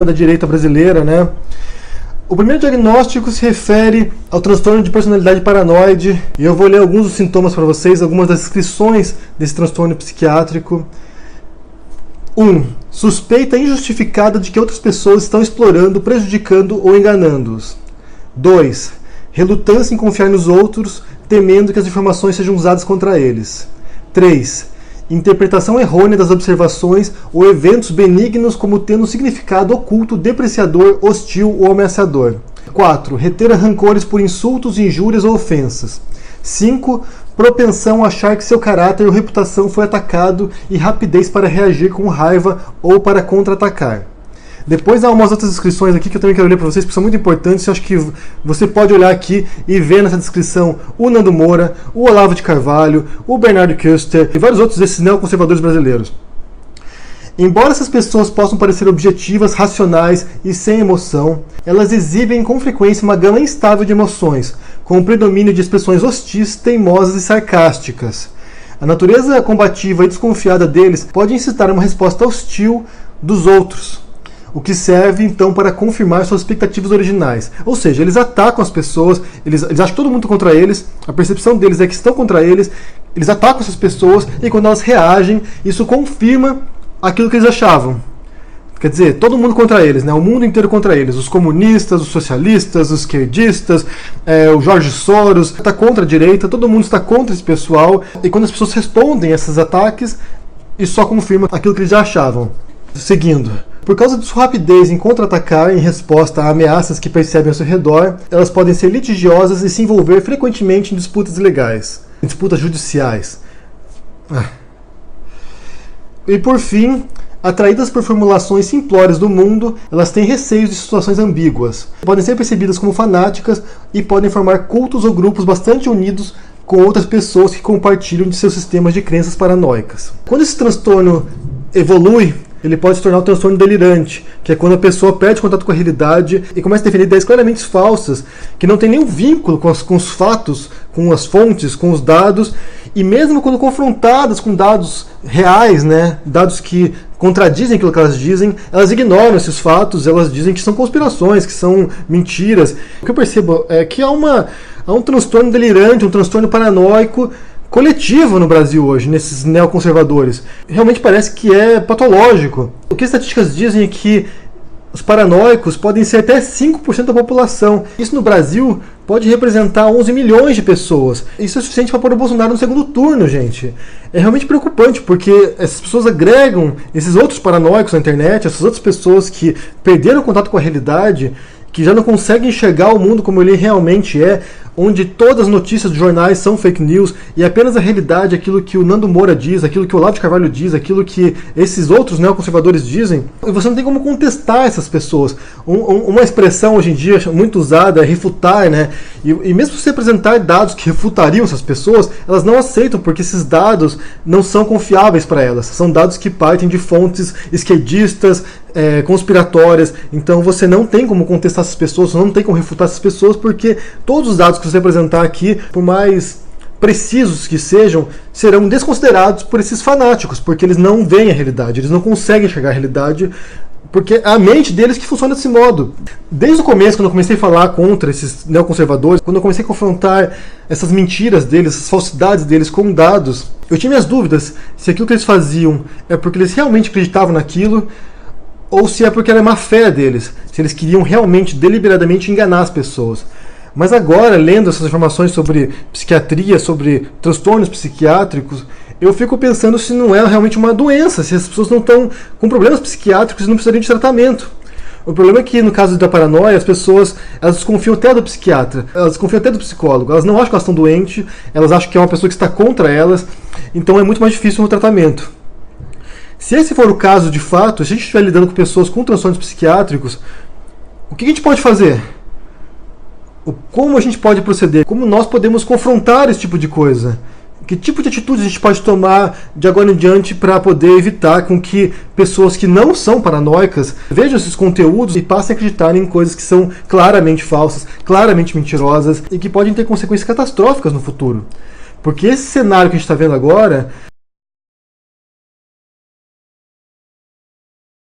da direita brasileira, né? O primeiro diagnóstico se refere ao transtorno de personalidade paranoide, e eu vou ler alguns dos sintomas para vocês, algumas das descrições desse transtorno psiquiátrico. 1. Suspeita injustificada de que outras pessoas estão explorando, prejudicando ou enganando-os. 2. Relutância em confiar nos outros, temendo que as informações sejam usadas contra eles. 3. Interpretação errônea das observações ou eventos benignos como tendo um significado oculto, depreciador, hostil ou ameaçador. 4. Reter rancores por insultos, injúrias ou ofensas. 5. Propensão a achar que seu caráter ou reputação foi atacado e rapidez para reagir com raiva ou para contra-atacar. Depois há umas outras descrições aqui que eu também quero ler para vocês, porque são muito importantes. Eu acho que você pode olhar aqui e ver nessa descrição o Nando Moura, o Olavo de Carvalho, o Bernardo Köster e vários outros desses neoconservadores brasileiros. Embora essas pessoas possam parecer objetivas, racionais e sem emoção, elas exibem com frequência uma gama instável de emoções, com o predomínio de expressões hostis, teimosas e sarcásticas. A natureza combativa e desconfiada deles pode incitar uma resposta hostil dos outros, o que serve então para confirmar suas expectativas originais. Ou seja, eles atacam as pessoas, eles acham que todo mundo está contra eles, a percepção deles é que estão contra eles atacam essas pessoas e quando elas reagem, isso confirma aquilo que eles achavam. Quer dizer, todo mundo contra eles, né? O mundo inteiro contra eles. Os comunistas, os socialistas, os esquerdistas, o Jorge Soros está contra a direita, todo mundo está contra esse pessoal. E quando as pessoas respondem a esses ataques, isso só confirma aquilo que eles já achavam. Seguindo. Por causa de sua rapidez em contra-atacar em resposta a ameaças que percebem ao seu redor, elas podem ser litigiosas e se envolver frequentemente em disputas ilegais, em disputas judiciais. E por fim, atraídas por formulações simplórias do mundo, elas têm receios de situações ambíguas. Podem ser percebidas como fanáticas e podem formar cultos ou grupos bastante unidos com outras pessoas que compartilham de seus sistemas de crenças paranoicas. Quando esse transtorno evolui, ele pode se tornar um transtorno delirante, que é quando a pessoa perde contato com a realidade e começa a defender ideias claramente falsas, que não tem nenhum vínculo com os fatos, com as fontes, com os dados, e mesmo quando confrontadas com dados reais, né, dados que contradizem aquilo que elas dizem, elas ignoram esses fatos, elas dizem que são conspirações, que são mentiras. O que eu percebo é que há um transtorno delirante, um transtorno paranoico, coletivo no Brasil hoje, nesses neoconservadores. Realmente parece que é patológico. O que as estatísticas dizem é que os paranoicos podem ser até 5% da população. Isso no Brasil pode representar 11 milhões de pessoas. Isso é suficiente para pôr o Bolsonaro no segundo turno, gente. É realmente preocupante, porque essas pessoas agregam esses outros paranoicos na internet, essas outras pessoas que perderam contato com a realidade, que já não conseguem enxergar o mundo como ele realmente é, onde todas as notícias dos jornais são fake news e apenas a realidade, aquilo que o Nando Moura diz, aquilo que o Olavo de Carvalho diz, aquilo que esses outros neoconservadores dizem, e você não tem como contestar essas pessoas. Uma expressão hoje em dia muito usada é refutar, né? E mesmo se você apresentar dados que refutariam essas pessoas, elas não aceitam, porque esses dados não são confiáveis para elas. São dados que partem de fontes esquerdistas, conspiratórias. Então você não tem como contestar essas pessoas, você não tem como refutar essas pessoas, porque todos os dados que você apresentar aqui, por mais precisos que sejam, serão desconsiderados por esses fanáticos, porque eles não veem a realidade, eles não conseguem enxergar a realidade, porque é a mente deles que funciona desse modo. Desde o começo, quando eu comecei a falar contra esses neoconservadores, quando eu comecei a confrontar essas mentiras deles, essas falsidades deles com dados, eu tinha minhas dúvidas se aquilo que eles faziam é porque eles realmente acreditavam naquilo, ou se é porque era má fé deles, se eles queriam realmente, deliberadamente enganar as pessoas. Mas agora, lendo essas informações sobre psiquiatria, sobre transtornos psiquiátricos, eu fico pensando se não é realmente uma doença, se as pessoas não estão com problemas psiquiátricos e não precisariam de tratamento. O problema é que, no caso da paranoia, as pessoas elas desconfiam até do psiquiatra, elas desconfiam até do psicólogo, elas não acham que elas estão doentes, elas acham que é uma pessoa que está contra elas, então é muito mais difícil o tratamento. Se esse for o caso de fato, se a gente estiver lidando com pessoas com transtornos psiquiátricos, o que a gente pode fazer? Como a gente pode proceder? Como nós podemos confrontar esse tipo de coisa? Que tipo de atitude a gente pode tomar de agora em diante para poder evitar com que pessoas que não são paranoicas vejam esses conteúdos e passem a acreditar em coisas que são claramente falsas, claramente mentirosas e que podem ter consequências catastróficas no futuro? Porque esse cenário que a gente está vendo agora